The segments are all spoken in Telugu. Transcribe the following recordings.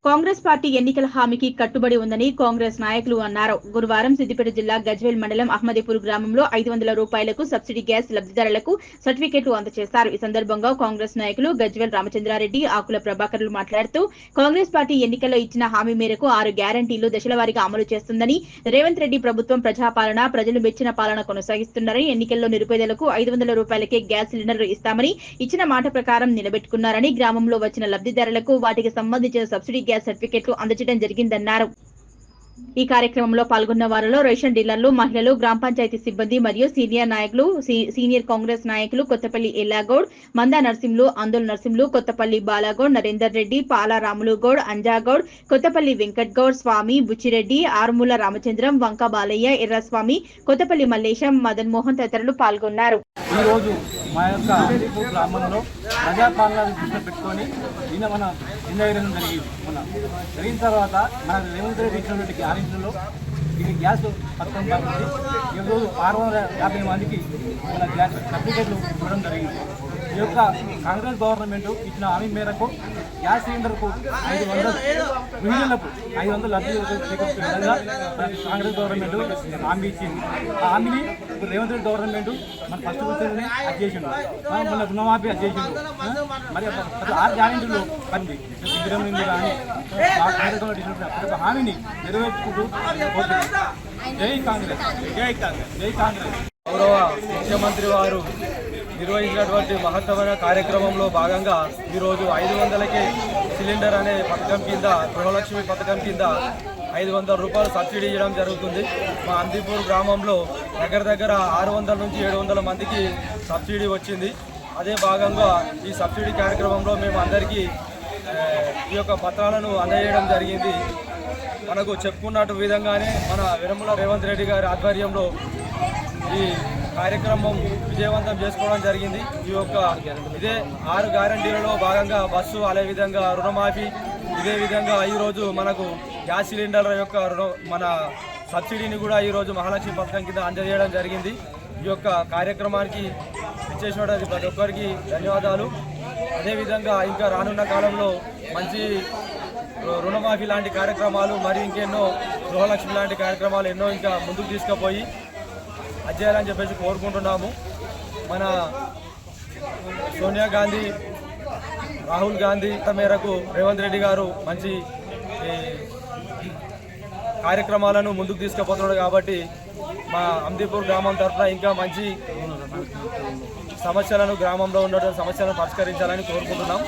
కాంగ్రెస్ పార్టీ ఎన్నికల హామీకి కట్టుబడి ఉందని కాంగ్రెస్ నాయకులు అన్నారు. గురువారం సిద్దిపేట జిల్లా గజ్వేల్ మండలం అహ్మదీపూర్ గ్రామంలో 500 రూపాయలకు సబ్సిడీ గ్యాస్ లబ్ధిదారులకు సర్టిఫికెట్లు అందజేశారు. ఈ సందర్భంగా కాంగ్రెస్ నాయకులు గజ్వేల్ రామచంద్రారెడ్డి, ఆకుల ప్రభాకర్లు మాట్లాడుతూ కాంగ్రెస్ పార్టీ ఎన్నికల్లో ఇచ్చిన హామీ మేరకు 6 గ్యారంటీలు దశలవారీగా అమలు చేస్తుందని, రేవంత్ రెడ్డి ప్రభుత్వం ప్రజాపాలన, ప్రజలు మెచ్చిన పాలన కొనసాగిస్తున్నారని, ఎన్నికల్లో నిరుపేదలకు 500 రూపాయలకే గ్యాస్ సిలిండర్లు ఇస్తామని ఇచ్చిన మాట ప్రకారం నిలబెట్టుకున్నారని, గ్రామంలో వచ్చిన లబ్ధిదారులకు వాటికి సంబంధించిన సబ్సిడీ గ్యాస్ సర్టిఫికెట్లు అందజేయడం జరిగిందన్నారు. ఈ కార్యక్రమంలో పాల్గొన్న వారిలో రేషన్ డీలర్లు, మహిళలు, గ్రామ పంచాయతీ సిబ్బంది మరియు సీనియర్ నాయకులు, సీనియర్ కాంగ్రెస్ నాయకులు కొత్తపల్లి ఎల్లాగౌడ్, మందా నర్సింహులు, ఆందోళన నర్సింహులు, కొత్తపల్లి బాలాగౌడ్, నరేందర్ రెడ్డి, పాల రాములు గౌడ్, అంజాగౌడ్, కొత్తపల్లి వెంకట్ గౌడ్, స్వామి, బుచ్చిరెడ్డి, ఆరుమూల రామచంద్రం, వంక బాలయ్య, ఎర్రస్వామి, కొత్తపల్లి మల్లేశం, మదన్ మోహన్ తదితరులు పాల్గొన్నారు. ఈ రోజు మా యొక్క అహ్మదీపూర్ గ్రామంలో ప్రజాపాలన దృష్టిలో పెట్టుకొని నిన్న మన నిర్ణయం జరిగిన తర్వాత మన రేవంత్ రెడ్డి ఇచ్చినటువంటి గ్యారెంటీలో ఇది గ్యాస్ పథకం కాబట్టి ఈరోజు 650 మందికి మన గ్యాస్ సర్టిఫికేట్లు ఇవ్వడం జరిగింది. ఈ యొక్క కాంగ్రెస్ గవర్నమెంట్ ఇచ్చిన హామీ మేరకు గ్యాస్ సిలిండర్కు 500 మహిళలకు 500 లబ్ధి చేకూర్చే విధంగా కాంగ్రెస్ గవర్నమెంట్ హామీ ఇచ్చింది. ఆ హామీని రేవంత్ రెడ్డి గవర్నమెంట్ మన ఫస్ట్ కూర్చొని అది చేసిండు, మన రుణమాఫీ అది చేసిండు. మరి 6 గ్యారెంటీలు పంది శిబిరం నుండి కానీ కాంగ్రెస్ ప్రతి ఒక్క హామీని నెరవేర్చుకుంటూ జై కాంగ్రెస్, జై కాంగ్రెస్, జై కాంగ్రెస్. గౌరవ ముఖ్యమంత్రి వారు నిర్వహించినటువంటి మహత్తరమైన కార్యక్రమంలో భాగంగా ఈరోజు 500కే సిలిండర్ అనే పథకం కింద, గృహలక్ష్మి పథకం కింద 500 రూపాయలు సబ్సిడీ ఇవ్వడం జరుగుతుంది. మా అహ్మదీపూర్ గ్రామంలో దగ్గర 600 నుంచి 700 మందికి సబ్సిడీ వచ్చింది. అదే భాగంగా ఈ సబ్సిడీ కార్యక్రమంలో మేము అందరికీ ఈ యొక్క పత్రాలను అందజేయడం జరిగింది. మనకు చెప్పుకున్నట్టు విధంగానే మన వెనుముల రేవంత్ రెడ్డి గారి ఆధ్వర్యంలో ఈ కార్యక్రమం విజయవంతం చేసుకోవడం జరిగింది. ఈ యొక్క ఇదే 6 గ్యారంటీలలో భాగంగా బస్సు, అదేవిధంగా రుణమాఫీ, ఇదే విధంగా ఈరోజు మనకు గ్యాస్ సిలిండర్ల యొక్క మన సబ్సిడీని కూడా ఈరోజు మహాలక్ష్మి పథకం కింద అందజేయడం జరిగింది. ఈ యొక్క కార్యక్రమానికి ఇచ్చేసినటువంటి ప్రతి ఒక్కరికి ధన్యవాదాలు. అదేవిధంగా ఇంకా రానున్న కాలంలో మంచి రుణమాఫీ లాంటి కార్యక్రమాలు మరియు ఇంకెన్నో గృహలక్ష్మి లాంటి కార్యక్రమాలు ఎన్నో ఇంకా ముందుకు తీసుకుపోయి అధ్యయాలని చెప్పేసి కోరుకుంటున్నాము. మన సోనియా గాంధీ, రాహుల్ గాంధీ మేరకు రేవంత్ రెడ్డి గారు మంచి కార్యక్రమాలను ముందుకు తీసుకుపోతున్నాడు కాబట్టి మా అహ్మదీపూర్ గ్రామం తరఫున ఇంకా మంచి సమస్యలను, గ్రామంలో ఉన్నటువంటి సమస్యలను పరిష్కరించాలని కోరుకుంటున్నాం.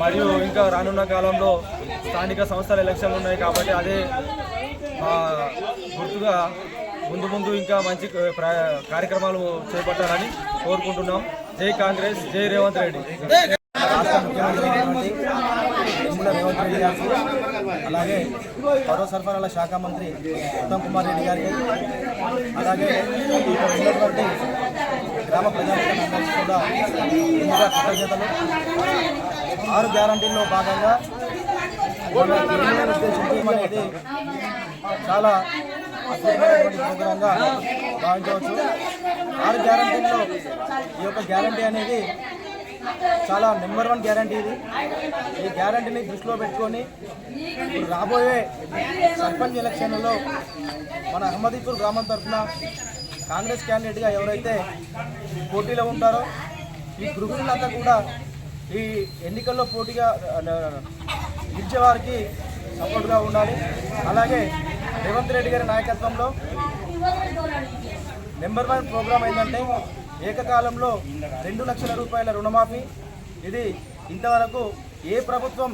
మరియు ఇంకా రానున్న కాలంలో స్థానిక సంస్థల ఎలక్షన్లు ఉన్నాయి కాబట్టి అదే గుర్తుగా ముందు ఇంకా మంచి కార్యక్రమాలు చేపట్టాలని కోరుకుంటున్నాం. జై కాంగ్రెస్, జై రేవంత్ రెడ్డి. రాష్ట్ర ముఖ్యమంత్రి వెనుముల రేవంత్ రెడ్డి గారికి, అలాగే పౌర సరఫరాల శాఖ మంత్రి ఉత్తమ్ కుమార్ రెడ్డి గారికి, అలాగే ఇక్కడ ఉన్నటువంటి గ్రామ ప్రజానికానికి కూడా ముందుగా కృతజ్ఞతలు. 6 గ్యారంటీల్లో భాగంగా ఉద్దేశించి అనేది చాలా అద్భుతమైనటువంటి ప్రోగ్రాంగా భావించవచ్చు. 6 గ్యారంటీల్లో ఈ యొక్క గ్యారంటీ అనేది చాలా నెంబర్ 1 గ్యారంటీ. ఇది ఈ గ్యారంటీని దృష్టిలో పెట్టుకొని రాబోయే సర్పంచ్ ఎలక్షన్లలో మన అహ్మదీపూర్ గ్రామం తరఫున కాంగ్రెస్ క్యాండిడేట్గా ఎవరైతే పోటీలో ఉంటారో ఈ గృహిణులంతా కూడా ఈ ఎన్నికల్లో పోటీగా గెలిచేవారికి సపోర్ట్గా ఉండాలి. అలాగే రేవంత్ రెడ్డి గారి నాయకత్వంలో నెంబర్ 1 ప్రోగ్రాం ఏంటంటే ఏకకాలంలో 2 లక్షల రూపాయల రుణమాఫీ. ఇది ఇంతవరకు ఏ ప్రభుత్వం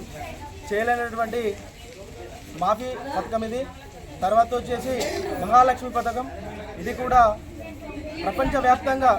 చేయలేనటువంటి మాఫీ పథకం ఇది. తర్వాత వచ్చేసి మహాలక్ష్మి పథకం, ఇది కూడా ప్రపంచవ్యాప్తంగా